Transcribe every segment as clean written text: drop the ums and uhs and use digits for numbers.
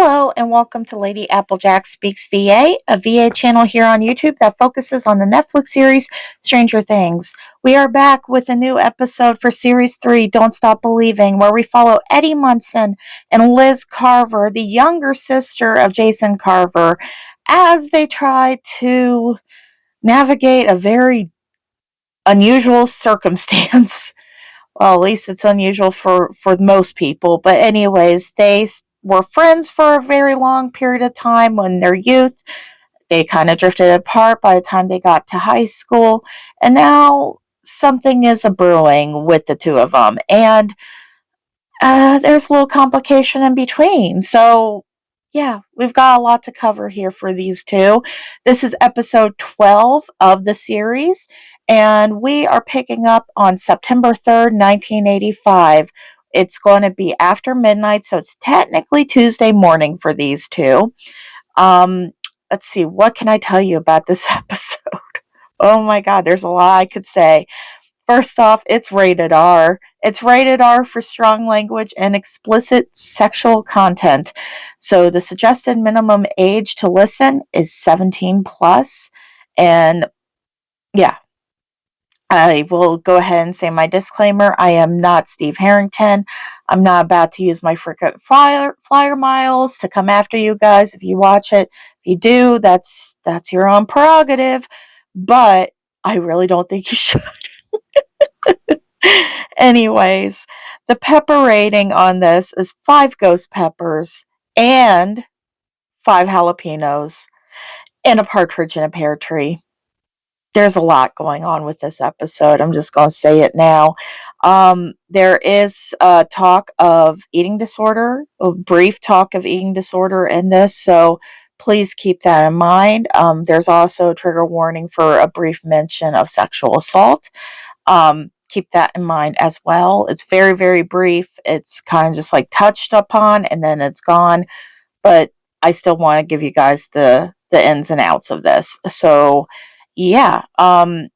Hello and welcome to LadyApplejack Speaks VA, a VA channel here on YouTube that focuses on the Netflix series Stranger Things. We are back with a new episode for Series 3, Don't Stop Believing, where we follow Eddie Munson and Liz Carver, the younger sister of Jason Carver, as they try to navigate a very unusual circumstance. Well, at least it's unusual for most people. But anyways, they were friends for a very long period of time when their youth. They kind of drifted apart by the time they got to high school. And now something is a brewing with the two of them. And there's a little complication in between. So, yeah, we've got a lot to cover here for these two. This is episode 12 of the series, and we are picking up on September 3rd, 1985. It's going to be after midnight, so it's technically Tuesday morning for these two. Let's see, what can I tell you about this episode? Oh my God, there's a lot I could say. First off, it's rated R. It's rated R for strong language and explicit sexual content. So the suggested minimum age to listen is 17 plus. And yeah, I will go ahead and say my disclaimer. I am not Steve Harrington. I'm not about to use my freaking flyer miles to come after you guys if you watch it. If you do, that's your own prerogative. But I really don't think you should. Anyways, the pepper rating on this is 5 ghost peppers and 5 jalapenos and a partridge in a pear tree. There's a lot going on with this episode. I'm just going to say it now. There is talk of eating disorder, a brief talk of eating disorder in this, so please keep that in mind. There's also a trigger warning for a brief mention of sexual assault. Keep that in mind as well. It's very, very brief. It's kind of just like touched upon and then it's gone. But I still want to give you guys the ins and outs of this. So yeah,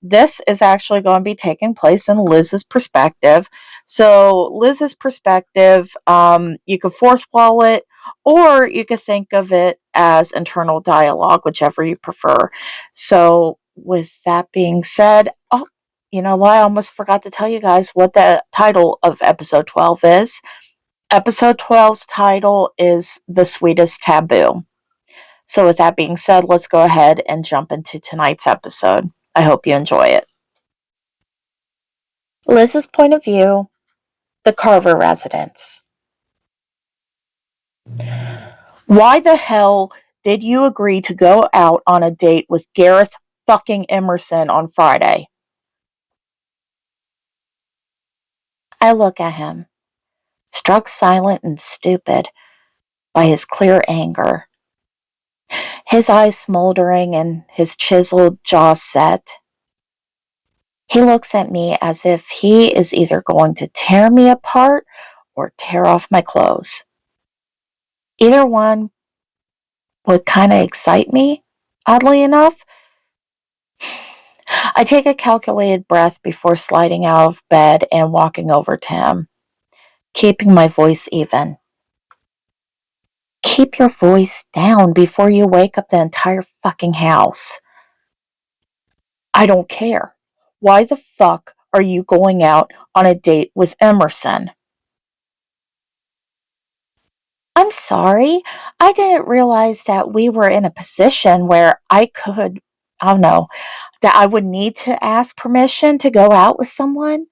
this is actually going to be taking place in Liz's perspective. So Liz's perspective, you could fourth wall it, or you could think of it as internal dialogue, whichever you prefer. So with that being said, you know what? I almost forgot to tell you guys what the title of episode 12 is. Episode 12's title is The Sweetest Taboo. So with that being said, let's go ahead and jump into tonight's episode. I hope you enjoy it. Liz's point of view, the Carver residence. Why the hell did you agree to go out on a date with Gareth fucking Emerson on Friday? I look at him, struck silent and stupid by his clear anger, his eyes smoldering and his chiseled jaw set. He looks at me as if he is either going to tear me apart or tear off my clothes. Either one would kind of excite me, oddly enough. I take a calculated breath before sliding out of bed and walking over to him, keeping my voice even. Keep your voice down before you wake up the entire fucking house. I don't care. Why the fuck are you going out on a date with Emerson? I'm sorry. I didn't realize that we were in a position where I don't know, that I would need to ask permission to go out with someone.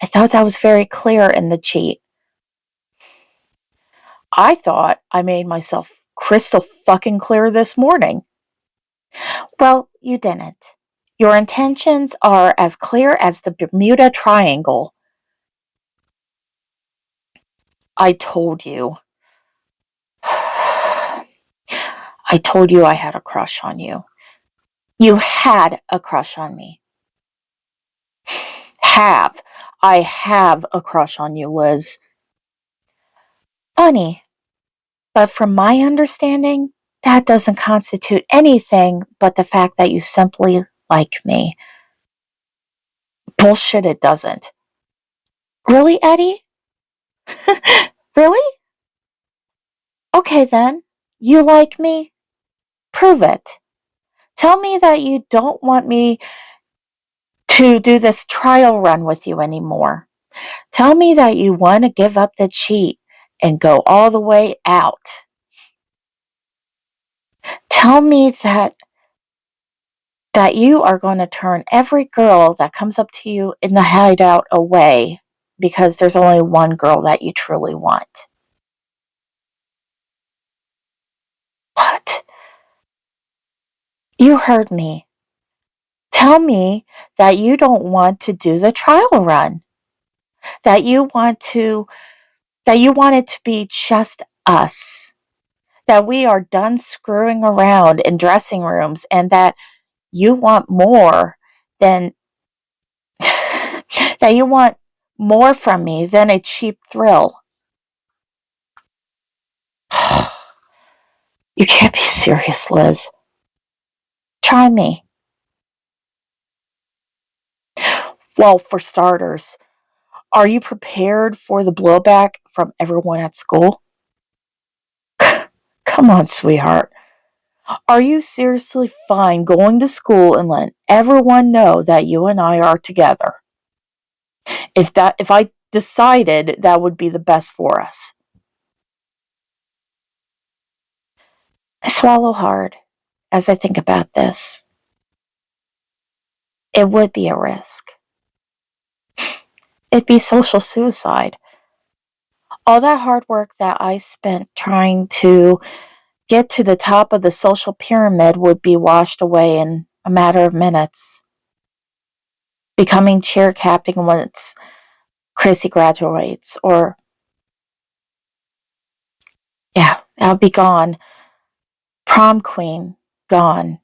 I thought that was very clear in the cheat. I thought I made myself crystal fucking clear this morning. Well, you didn't. Your intentions are as clear as the Bermuda Triangle. I told you. I told you I had a crush on you. You had a crush on me. I have a crush on you, Liz. Funny, but from my understanding, that doesn't constitute anything but the fact that you simply like me. Bullshit, it doesn't. Really, Eddie? Really? Okay then. You like me? Prove it. Tell me that you don't want me to do this trial run with you anymore. Tell me that you want to give up the cheat and go all the way out. Tell me that you are going to turn every girl that comes up to you in the hideout away because there's only one girl that you truly want. What? You heard me. Tell me that you don't want to do the trial run. That you want it to be just us. That we are done screwing around in dressing rooms and that you want more than that you want more from me than a cheap thrill. You can't be serious, Liz. Try me. Well, for starters, are you prepared for the blowback from everyone at school? Come on, sweetheart. Are you seriously fine going to school and letting everyone know that you and I are together? If I decided that would be the best for us. I swallow hard as I think about this. It would be a risk. It'd be social suicide. All that hard work that I spent trying to get to the top of the social pyramid would be washed away in a matter of minutes. Becoming cheer captain once Chrissy graduates, or yeah, I'll be gone. Prom queen, gone.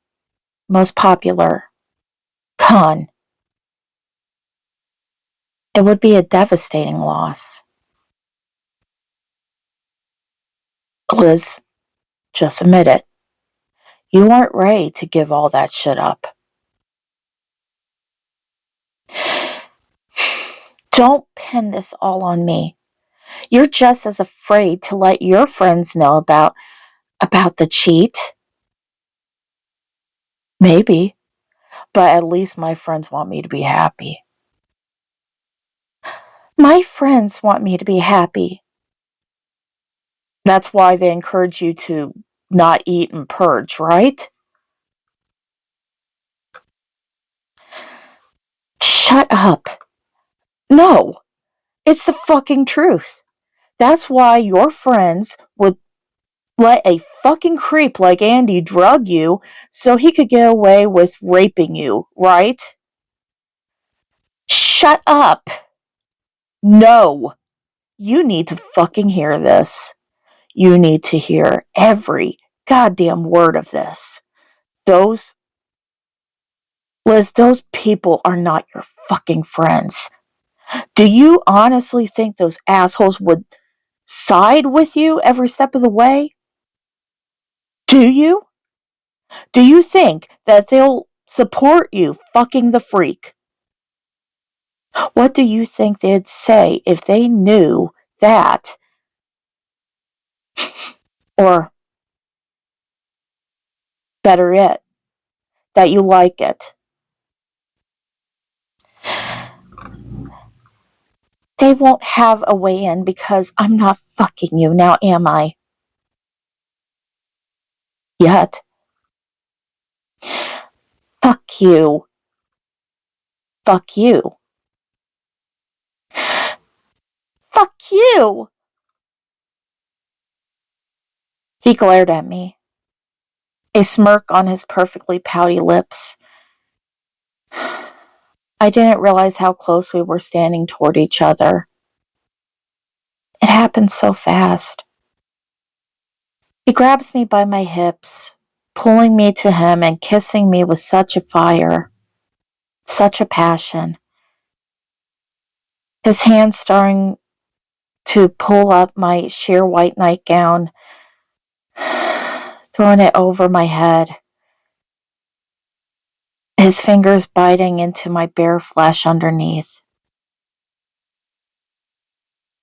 Most popular, gone. It would be a devastating loss. Liz, just admit it. You weren't ready to give all that shit up. Don't pin this all on me. You're just as afraid to let your friends know about the cheat. Maybe, but at least my friends want me to be happy. My friends want me to be happy. That's why they encourage you to not eat and purge, right? Shut up. No, it's the fucking truth. That's why your friends would let a fucking creep like Andy drug you so he could get away with raping you, right? Shut up. No. You need to fucking hear this. You need to hear every goddamn word of this. Liz, those people are not your fucking friends. Do you honestly think those assholes would side with you every step of the way? Do you? Do you think that they'll support you fucking the freak? What do you think they'd say if they knew that? Or, better yet, that you like it? They won't have a way in because I'm not fucking you now, am I? Yet. Fuck you. Fuck you. Fuck you! He glared at me, a smirk on his perfectly pouty lips. I didn't realize how close we were standing toward each other. It happened so fast. He grabs me by my hips, pulling me to him and kissing me with such a fire, such a passion. His hand starting to pull up my sheer white nightgown, throwing it over my head. His fingers biting into my bare flesh underneath.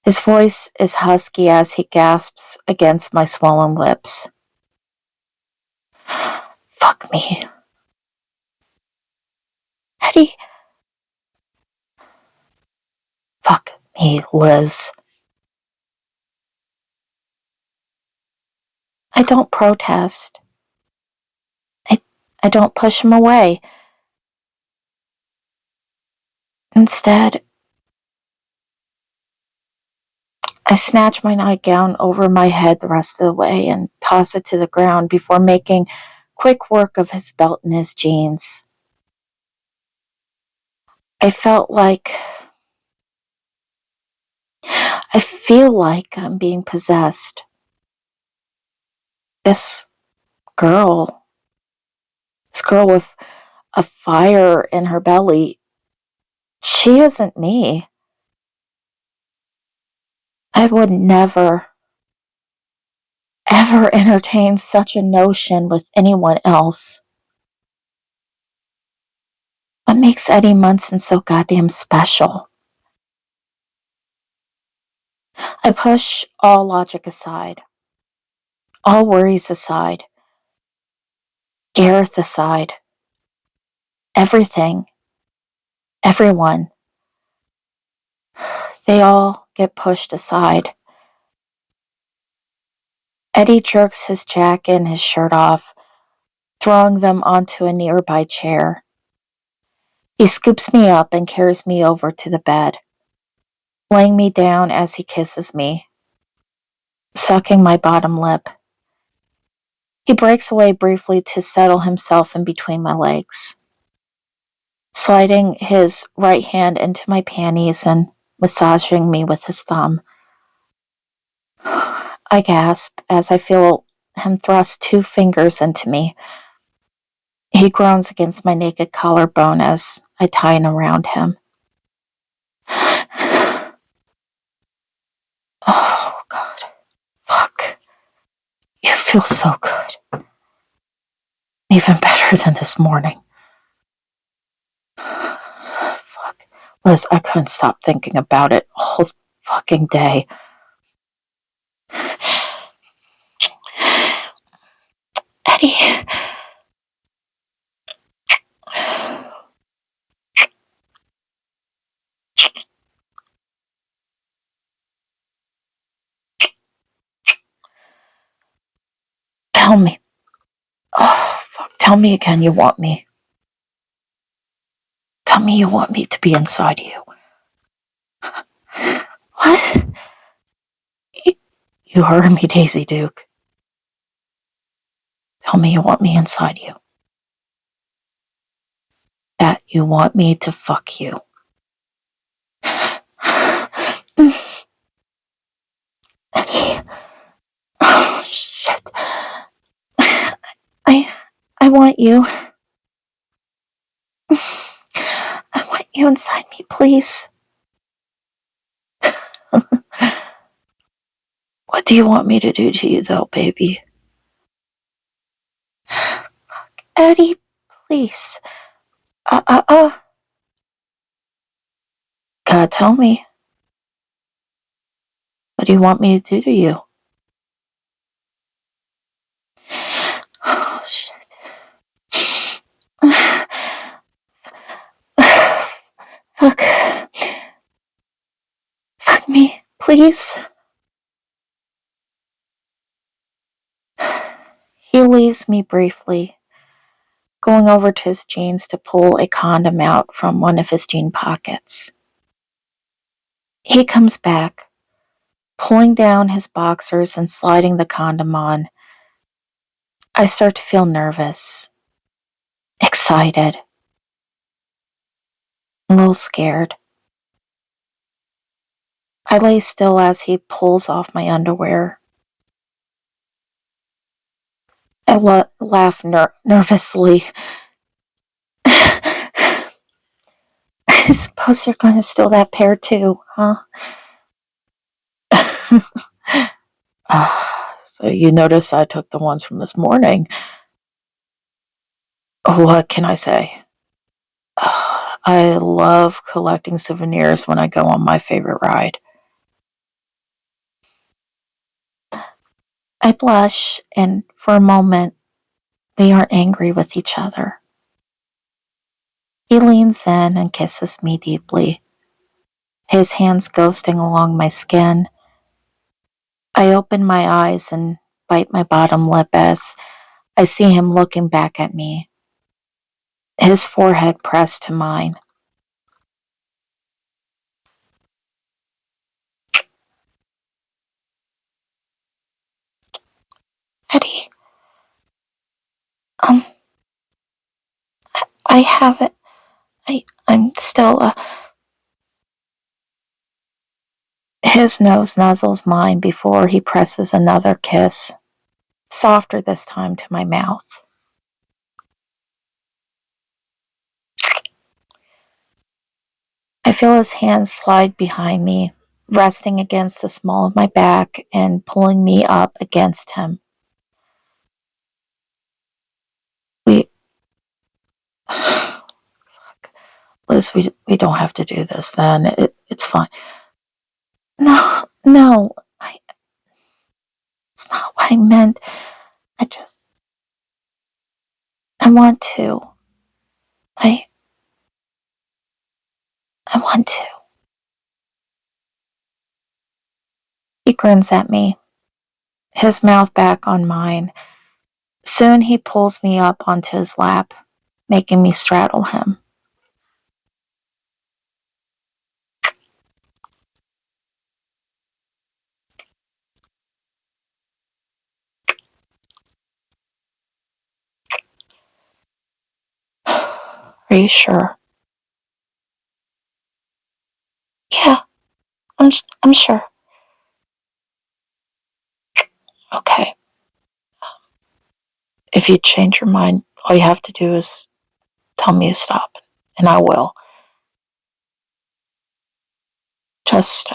His voice is husky as he gasps against my swollen lips. Fuck me. Eddie. Fuck me, Liz. I don't protest. I don't push him away. Instead, I snatch my nightgown over my head the rest of the way and toss it to the ground before making quick work of his belt and his jeans. I feel like I'm being possessed. This girl with a fire in her belly, she isn't me. I would never, ever entertain such a notion with anyone else. What makes Eddie Munson so goddamn special? I push all logic aside, all worries aside, Gareth aside, everything, everyone. They all get pushed aside. Eddie jerks his jacket and his shirt off, throwing them onto a nearby chair. He scoops me up and carries me over to the bed, laying me down as he kisses me, sucking my bottom lip. He breaks away briefly to settle himself in between my legs, sliding his right hand into my panties and massaging me with his thumb. I gasp as I feel him thrust 2 fingers into me. He groans against my naked collarbone as I tighten around him. Oh, God. Fuck. You feel so good. Even better than this morning. Fuck. Liz, I couldn't stop thinking about it all fucking day. Eddie. Tell me. Oh, fuck. Tell me again you want me. Tell me you want me to be inside you. What? You heard me, Daisy Duke. Tell me you want me inside you. That you want me to fuck you. Eddie. Oh, shit. I want you. I want you inside me, please. What do you want me to do to you, though, baby? Eddie, please. God, tell me. What do you want me to do to you? Oh, shit. Fuck. Fuck me, please. He leaves me briefly, going over to his jeans to pull a condom out from one of his jean pockets. He comes back, pulling down his boxers and sliding the condom on. I start to feel nervous, excited, a little scared. I lay still as he pulls off my underwear. I laugh nervously. I suppose you're going to steal that pear too, huh? So you notice I took the ones from this morning. What can I say? I love collecting souvenirs when I go on my favorite ride. I blush, and for a moment, we aren't angry with each other. He leans in and kisses me deeply, his hands ghosting along my skin. I open my eyes and bite my bottom lip as I see him looking back at me, his forehead pressed to mine. Eddie, um, I haven't. I'm still, His nose nuzzles mine before he presses another kiss, softer this time to my mouth. I feel his hands slide behind me, resting against the small of my back and pulling me up against him. We, Liz, we don't have to do this then. It's fine. No, it's not what I meant. I want to. I want to. He grins at me, his mouth back on mine. Soon he pulls me up onto his lap, making me straddle him. Are you sure? Yeah, I'm sure. Okay. If you change your mind, all you have to do is tell me to stop, and I will. Just,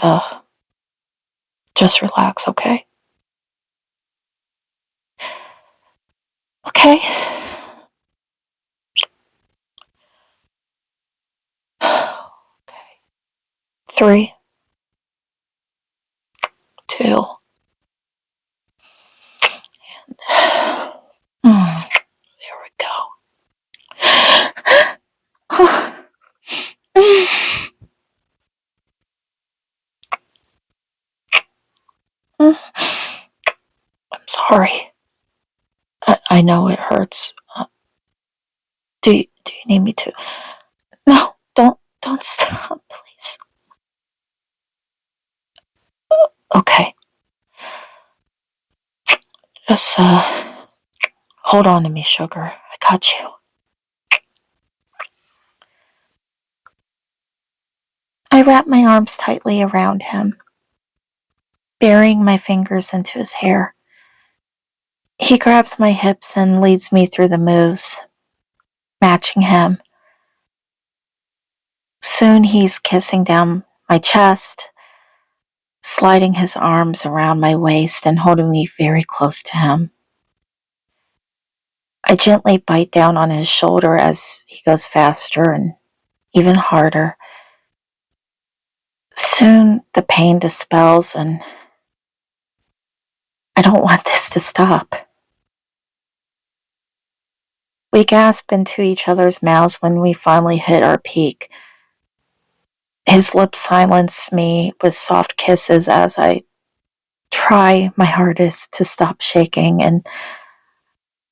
just relax, okay? Okay. Okay. 3, 2. There we go. I'm sorry. I know it hurts. Do you need me to? No, don't stop, please. Okay. Just hold on to me, sugar. I got you. I wrap my arms tightly around him, burying my fingers into his hair. He grabs my hips and leads me through the moves, matching him. Soon he's kissing down my chest, sliding his arms around my waist and holding me very close to him. I gently bite down on his shoulder as he goes faster and even harder. Soon the pain dispels and I don't want this to stop. We gasp into each other's mouths when we finally hit our peak. His lips silence me with soft kisses as I try my hardest to stop shaking and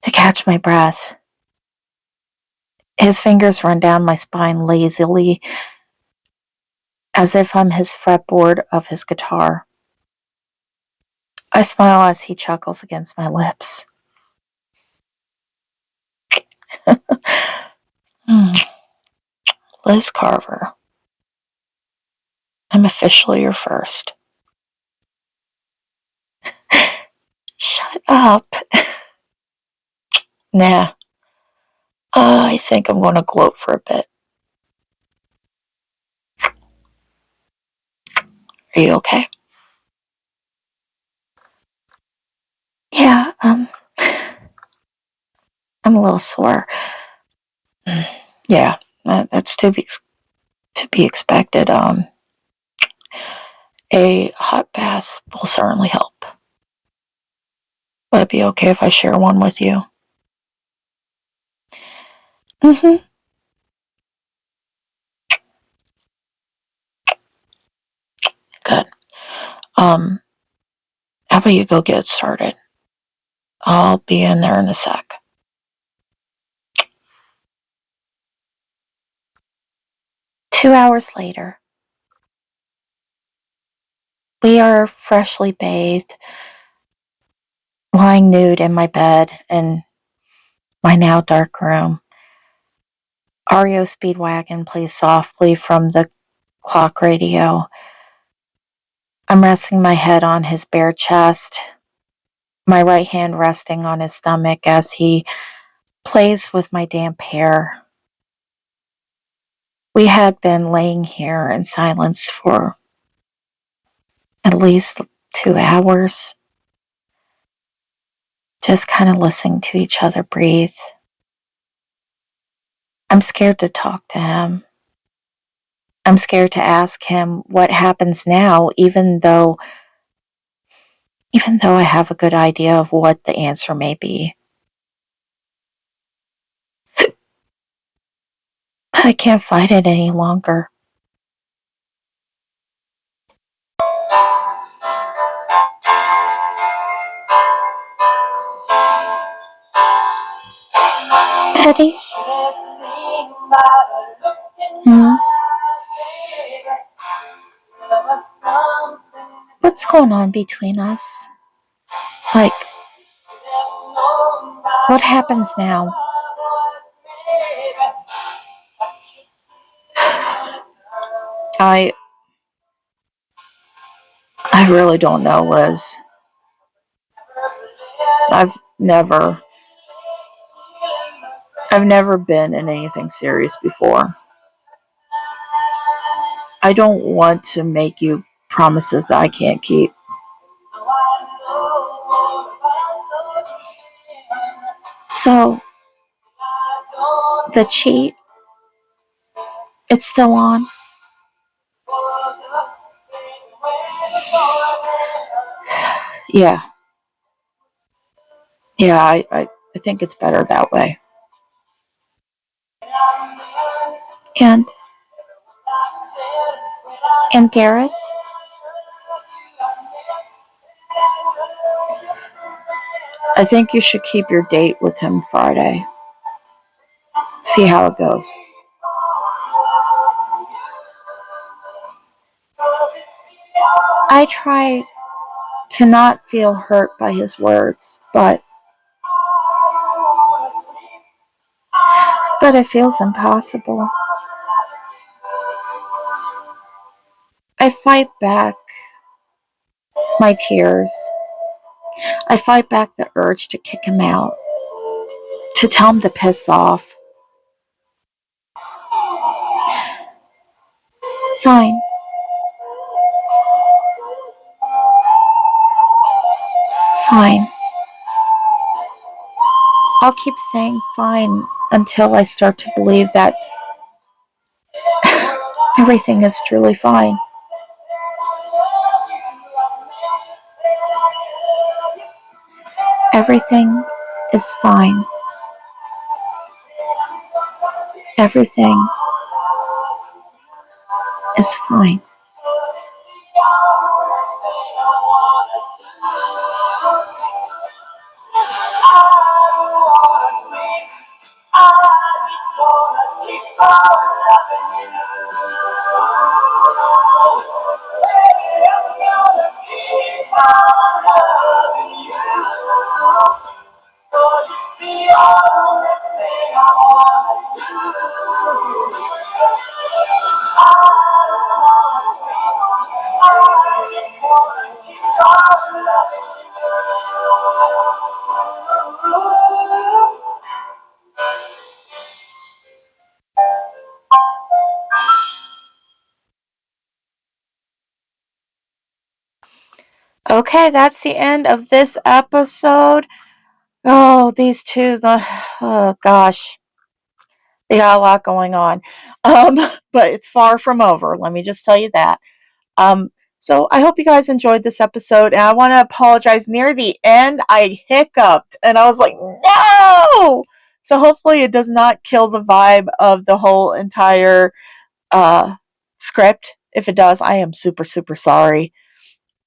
to catch my breath. His fingers run down my spine lazily, as if I'm his fretboard of his guitar. I smile as he chuckles against my lips. Liz Carver, I'm officially your first. Shut up. Nah, I think I'm going to gloat for a bit. Are you okay? Yeah, I'm a little sore. Yeah, that's to be expected. A hot bath will certainly help. Would it be okay if I share one with you? Mm-hmm. Good. How about you go get started? I'll be in there in a sec. Two hours later, we are freshly bathed, lying nude in my bed in my now dark room. REO Speedwagon plays softly from the clock radio. I'm resting my head on his bare chest, my right hand resting on his stomach as he plays with my damp hair. We had been laying here in silence for at least 2 hours, just kind of listening to each other breathe. I'm scared to talk to him. I'm scared to ask him what happens now, even though I have a good idea of what the answer may be. I can't fight it any longer. Eddie? What's going on between us? Like, what happens now? I really don't know, Liz. I've never been in anything serious before. I don't want to make you promises that I can't keep. So, the cheat, it's still on? Yeah. Yeah, I think it's better that way. And Gareth? I think you should keep your date with him Friday. See how it goes. I try to not feel hurt by his words, but it feels impossible. I fight back my tears. I fight back the urge to kick him out, to tell him to piss off. Fine. Fine. I'll keep saying fine until I start to believe that everything is truly fine. Everything is fine. Everything is fine. Okay, that's the end of this episode. Oh, these two, oh gosh, they got a lot going on. But it's far from over. Let me just tell you that. So I hope you guys enjoyed this episode, and I want to apologize. Near the end, I hiccuped, and I was like, no! So hopefully it does not kill the vibe of the whole entire script. If it does, I am super, super sorry.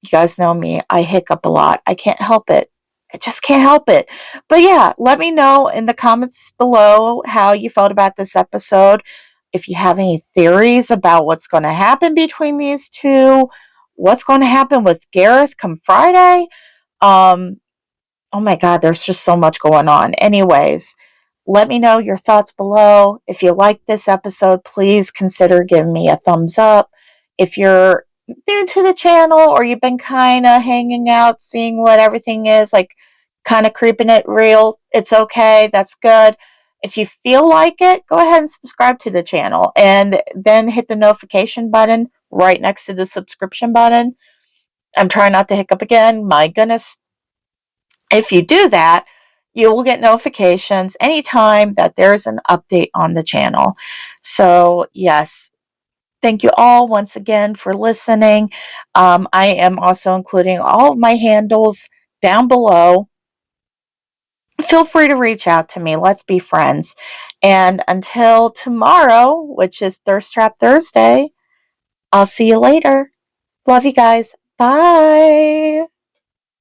You guys know me. I hiccup a lot. I can't help it. I just can't help it. But yeah, let me know in the comments below how you felt about this episode. If you have any theories about what's going to happen between these two, what's going to happen with Gareth come Friday. Oh my God, there's just so much going on. Anyways, let me know your thoughts below. If you like this episode, please consider giving me a thumbs up. If you're new to the channel or you've been kind of hanging out, seeing what everything is, like kind of creeping it real, it's okay. That's good. If you feel like it, go ahead and subscribe to the channel and then hit the notification button right next to the subscription button. I'm trying not to hiccup again. My goodness. If you do that, you will get notifications anytime that there's an update on the channel. So, yes, thank you all once again for listening. I am also including all of my handles down below. Feel free to reach out to me. Let's be friends. And until tomorrow, which is Thirst Trap Thursday, I'll see you later. Love you guys. Bye.